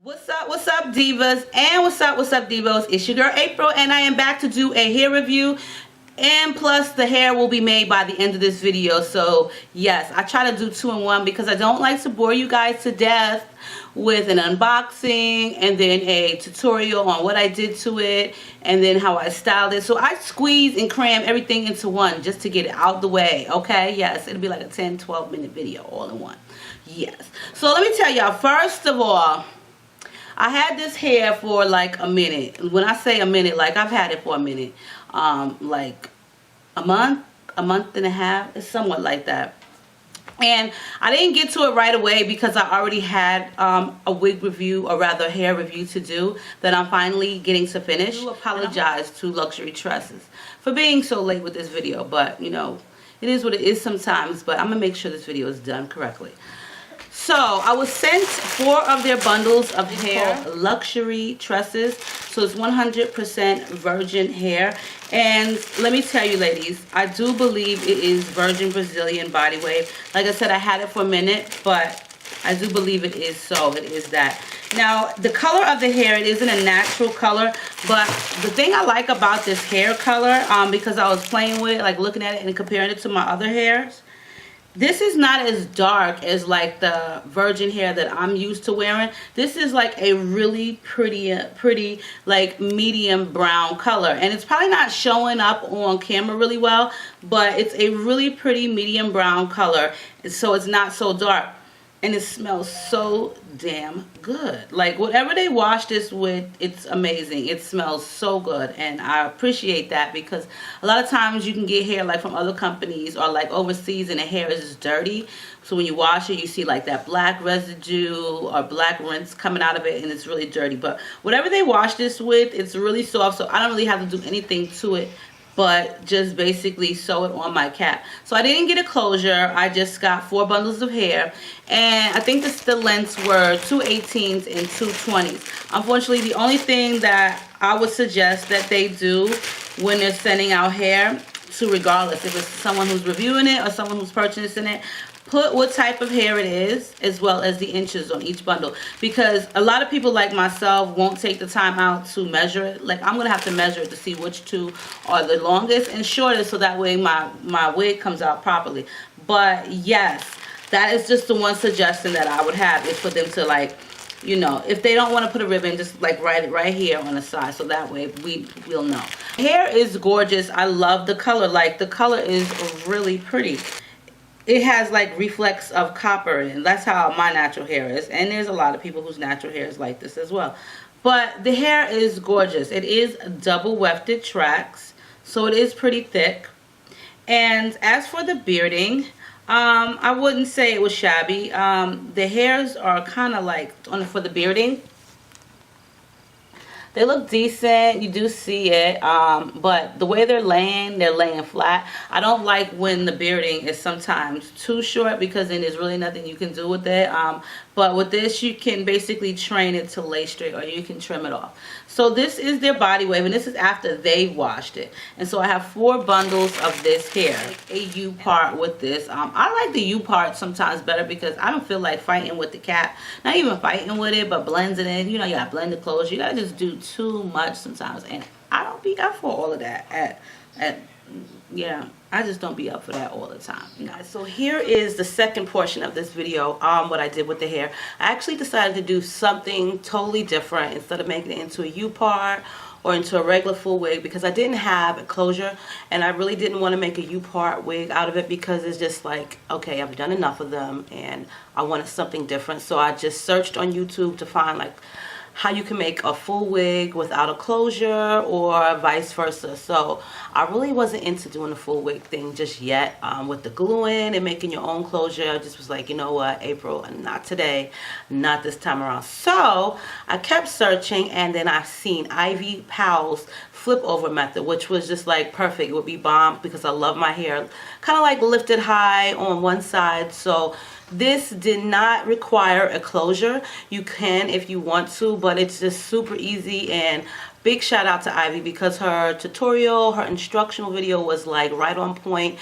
What's up divas, and what's up divos. It's your girl April, and I am back to do a hair review, and plus the hair will be made by the end of this video. So yes, I try to do 2 in 1 because I don't like to bore you guys to death with an unboxing and then a tutorial on what I did to it and then how I styled it. So I squeeze and cram everything into one just to get it out the way. Okay, yes, it'll be like a 10-12 minute video all in one. Yes, so let me tell y'all, first of all, I had this hair for like a minute. When I say a minute, like I've had it for a minute. Like a month and a half. It's somewhat like that. And I didn't get to it right away because I already had a wig review, or rather hair review to do that I'm finally getting to finish. I do apologize to Luxury Tresses for being so late with this video, but you know, it is what it is sometimes, but I'm gonna make sure this video is done correctly. So I was sent 4 of their bundles of hair, Luxury Tresses. So it's 100% virgin hair. And let me tell you ladies, I do believe it is virgin Brazilian body wave. Like I said, I had it for a minute, but I do believe it is so. It is that. Now, the color of the hair, it isn't a natural color, but the thing I like about this hair color, because I was playing with it, like looking at it and comparing it to my other hairs, this is not as dark as like the virgin hair that I'm used to wearing. This is like a really pretty like medium brown color. And it's probably not showing up on camera really well, but it's a really pretty medium brown color. So it's not so dark. And it smells so damn good. Like whatever they wash this with, it's amazing. It smells so good, and I appreciate that because a lot of times you can get hair like from other companies or like overseas and the hair is just dirty. So when you wash it, you see like that black residue or black rinse coming out of it, and it's really dirty. But whatever they wash this with, it's really soft, so I don't really have to do anything to it but just basically sew it on my cap. So I didn't get a closure. I just got 4 bundles of hair, and I think the lengths were 2 18s and 2 20s. Unfortunately, the only thing that I would suggest that they do when they're sending out hair, to regardless if it's someone who's reviewing it or someone who's purchasing it, put what type of hair it is as well as the inches on each bundle, because a lot of people like myself won't take the time out to measure it. Like I'm gonna have to measure it to see which 2 are the longest and shortest, so that way my wig comes out properly. But yes, that is just the one suggestion that I would have, is for them to, like, you know, if they don't want to put a ribbon, just like write it right here on the side, so that way we'll know. Hair is gorgeous. I love the color. Like the color is really pretty. It has like reflex of copper, and that's how my natural hair is. And there's a lot of people whose natural hair is like this as well. But the hair is gorgeous. It is double wefted tracks, so it is pretty thick. And as for the bearding, I wouldn't say it was shabby. The hairs are kind of like, for the bearding, they look decent. You do see it, but the way they're laying flat. I don't like when the bearding is sometimes too short, because then there's really nothing you can do with it. But with this, you can basically train it to lay straight, or you can trim it off. So this is their body wave, and this is after they washed it. And so I have 4 bundles of this hair, a U part with this. I like the U part sometimes better because I don't feel like fighting with the cap. Not even fighting with it, but blends it in. You know, you gotta blend the clothes. You gotta just do too much sometimes, and I don't be up for all of that. Yeah, I just don't be up for that all the time. You know? So here is the second portion of this video, what I did with the hair. I actually decided to do something totally different instead of making it into a U part or into a regular full wig, because I didn't have a closure, and I really didn't want to make a U part wig out of it, because it's just like, okay, I've done enough of them and I wanted something different. So I just searched on YouTube to find like how you can make a full wig without a closure, or vice versa. So I really wasn't into doing the full wig thing just yet, with the gluing and making your own closure. I just was like, you know what, April, not today, not this time around. So I kept searching, and then I seen Ivy Powell's flip over method, which was just like perfect. It would be bomb because I love my hair kind of like lifted high on one side. So This did not require a closure. You can if you want to, but it's just super easy. And big shout out to Ivy because her tutorial, her instructional video was like right on point.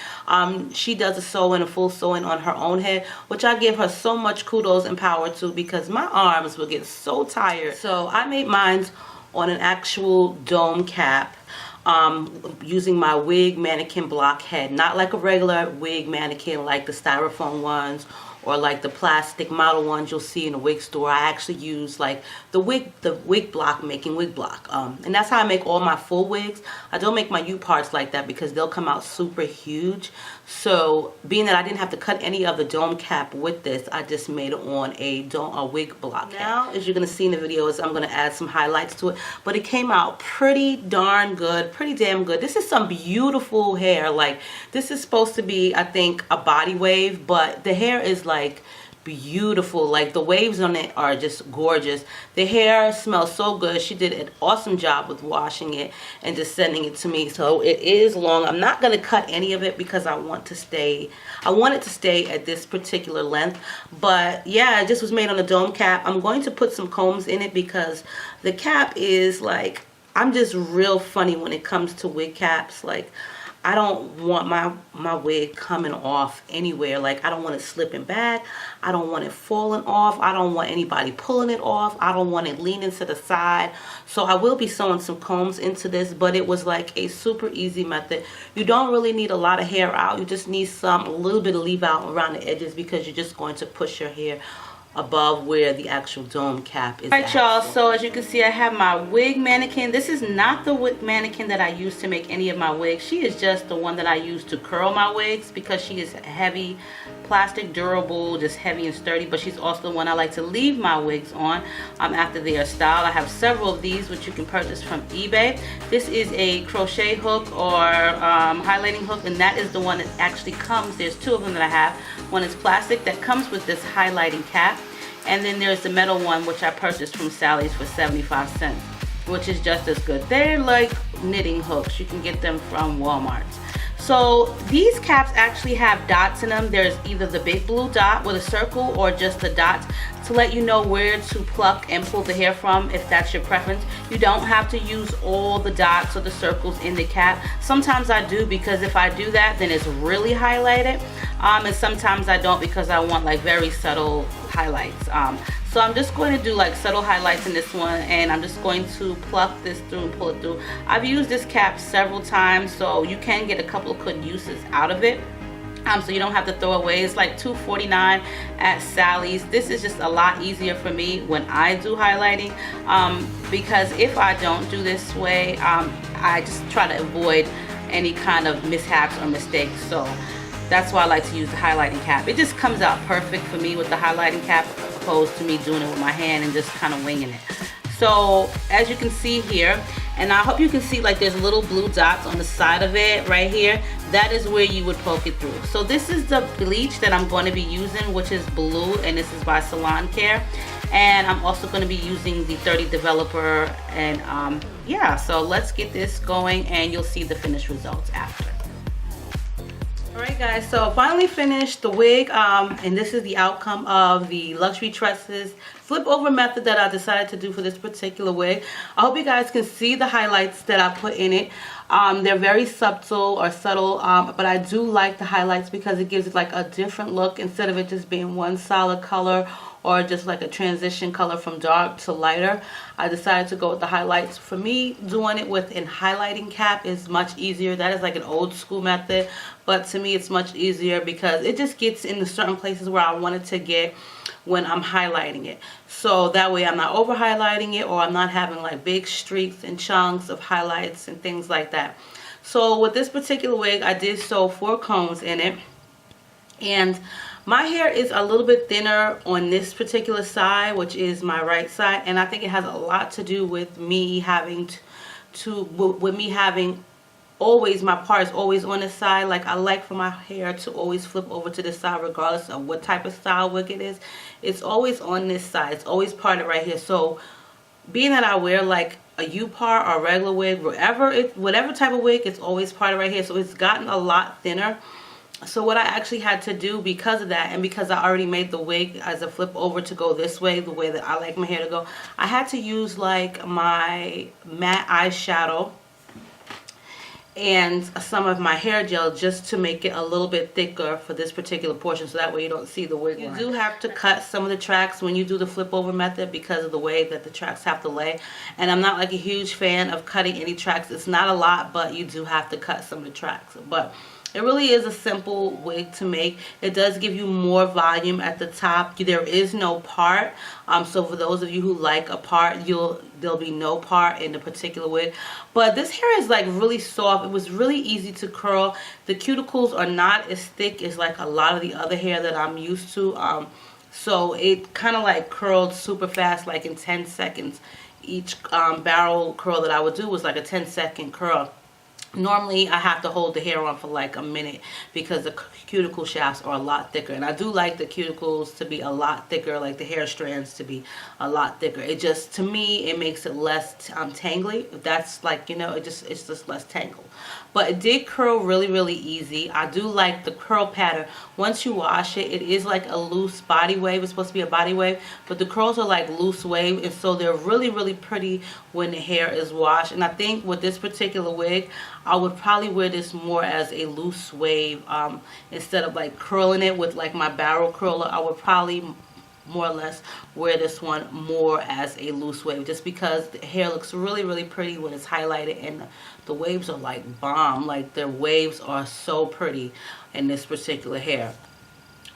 She does a sewing, a full sewing on her own head, which I give her so much kudos and power to because my arms will get so tired. So I made mine on an actual dome cap. Using my wig mannequin block head, not like a regular wig mannequin like the styrofoam ones or like the plastic model ones you'll see in a wig store. I actually use like the wig block, making wig block. And that's how I make all my full wigs. I don't make my U parts like that because they'll come out super huge. So being that I didn't have to cut any of the dome cap with this, I just made it on a wig block head. Now, as you're gonna see in the videos, I'm gonna add some highlights to it, but it came out pretty darn good, pretty damn good. This is some beautiful hair. Like, this is supposed to be, I think, a body wave, but the hair is like beautiful. Like, the waves on it are just gorgeous. The hair smells so good. She did an awesome job with washing it and just sending it to me. So it is long. I'm not going to cut any of it because I want it to stay at this particular length. But yeah, it just was made on a dome cap. I'm going to put some combs in it because the cap is like, I'm just real funny when it comes to wig caps. Like, I don't want my wig coming off anywhere. Like, I don't want it slipping back. I don't want it falling off. I don't want anybody pulling it off. I don't want it leaning to the side. So I will be sewing some combs into this, but it was like a super easy method. You don't really need a lot of hair out. You just need a little bit of leave out around the edges because you're just going to push your hair above where the actual dome cap is. Alright y'all, so as you can see, I have my wig mannequin. This is not the wig mannequin that I use to make any of my wigs. She is just the one that I use to curl my wigs because she is heavy, plastic, durable, just heavy and sturdy. But she's also the one I like to leave my wigs on after they are styled. I have several of these which you can purchase from eBay. This is a crochet hook or highlighting hook, and that is the one that actually comes. There's two of them that I have. One is plastic that comes with this highlighting cap, and then there's the metal one which I purchased from Sally's for 75 cents, which is just as good. They're like knitting hooks. You can get them from Walmart. So these caps actually have dots in them. There's either the big blue dot with a circle or just the dots to let you know where to pluck and pull the hair from if that's your preference. You don't have to use all the dots or the circles in the cap. Sometimes I do because if I do that, then it's really highlighted. And sometimes I don't because I want like very subtle highlights. So I'm just going to do like subtle highlights in this one, and I'm just going to pluck this through and pull it through. I've used this cap several times, so you can get a couple of good uses out of it. So you don't have to throw away. It's like $2.49 at Sally's. This is just a lot easier for me when I do highlighting because if I don't do this way, I just try to avoid any kind of mishaps or mistakes. So that's why I like to use the highlighting cap. It just comes out perfect for me with the highlighting cap opposed to me doing it with my hand and just kind of winging it. So as you can see here, and I hope you can see like there's little blue dots on the side of it right here. That is where you would poke it through. So this is the bleach that I'm going to be using, which is blue, and this is by Salon Care. And I'm also going to be using the 30 Developer, and yeah, so let's get this going and you'll see the finished results after. Alright guys, so finally finished the wig, and this is the outcome of the luxury tresses flip over method that I decided to do for this particular wig. I hope you guys can see the highlights that I put in it. They're very subtle, but I do like the highlights because it gives it like a different look instead of it just being one solid color or just like a transition color from dark to lighter. I decided to go with the highlights. For me, doing it with a highlighting cap is much easier. That is like an old school method, but to me it's much easier because it just gets into certain places where I want it to get when I'm highlighting it. So that way I'm not over highlighting it, or I'm not having like big streaks and chunks of highlights and things like that. So with this particular wig, I did sew 4 combs in it, and my hair is a little bit thinner on this particular side, which is my right side, and I think it has a lot to do with me having always, my part is always on this side. Like, I like for my hair to always flip over to this side regardless of what type of style wig it is. It's always on this side. It's always parted right here. So being that I wear like a U-part or a regular wig, whatever type of wig, it's always parted right here. So it's gotten a lot thinner. So what I actually had to do because of that, and because I already made the wig as a flip over to go this way, the way that I like my hair to go, I had to use like my matte eyeshadow and some of my hair gel just to make it a little bit thicker for this particular portion, so that way you don't see the wig line. You do have to cut some of the tracks when you do the flip over method because of the way that the tracks have to lay, and I'm not like a huge fan of cutting any tracks. It's not a lot, but you do have to cut some of the tracks. But it really is a simple wig to make. It does give you more volume at the top. There is no part. So for those of you who like a part, there'll be no part in the particular wig. But this hair is like really soft. It was really easy to curl. The cuticles are not as thick as like a lot of the other hair that I'm used to. So it kind of like curled super fast, like in 10 seconds. Each barrel curl that I would do was like a 10-second curl. Normally I have to hold the hair on for like a minute because the cuticle shafts are a lot thicker, and I do like the cuticles to be a lot thicker, like the hair strands to be a lot thicker. It just, to me, it makes it less tangly. That's like, you know, it's just less tangled. But it did curl really easy. I do like the curl pattern. Once you wash it, it is like a loose body wave. It's supposed to be a body wave, but the curls are like loose wave, and so they're really pretty when the hair is washed. And I think with this particular wig, I would probably wear this more as a loose wave instead of like curling it with like my barrel curler. I would probably more or less wear this one more as a loose wave, just because the hair looks really pretty when it's highlighted, and the waves are like bomb. Like, their waves are so pretty in this particular hair.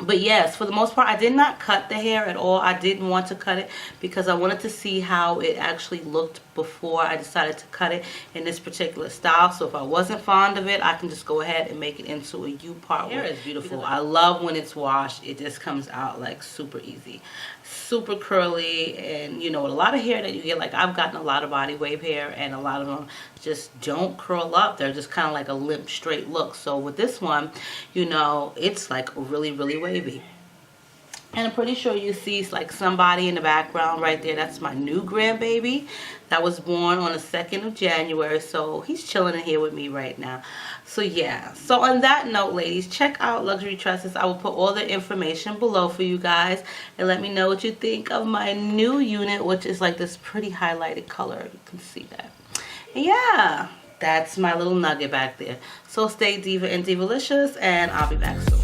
But yes, for the most part, I did not cut the hair at all. I didn't want to cut it because I wanted to see how it actually looked before I decided to cut it in this particular style. So if I wasn't fond of it, I can just go ahead and make it into a U-part. Hair is beautiful. I love when it's washed. It just comes out like super easy, super curly. And you know, a lot of hair that you get, like I've gotten a lot of body wave hair, and a lot of them just don't curl up. They're just kind of like a limp straight look. So with this one, you know, it's like really wavy. And I'm pretty sure you see like somebody in the background right there. That's my new grandbaby that was born on the 2nd of January. So he's chilling in here with me right now. So yeah. So on that note, ladies, check out Luxury Tresses. I will put all the information below for you guys. And let me know what you think of my new unit, which is like this pretty highlighted color. You can see that. And yeah, that's my little nugget back there. So stay diva and divalicious, and I'll be back soon.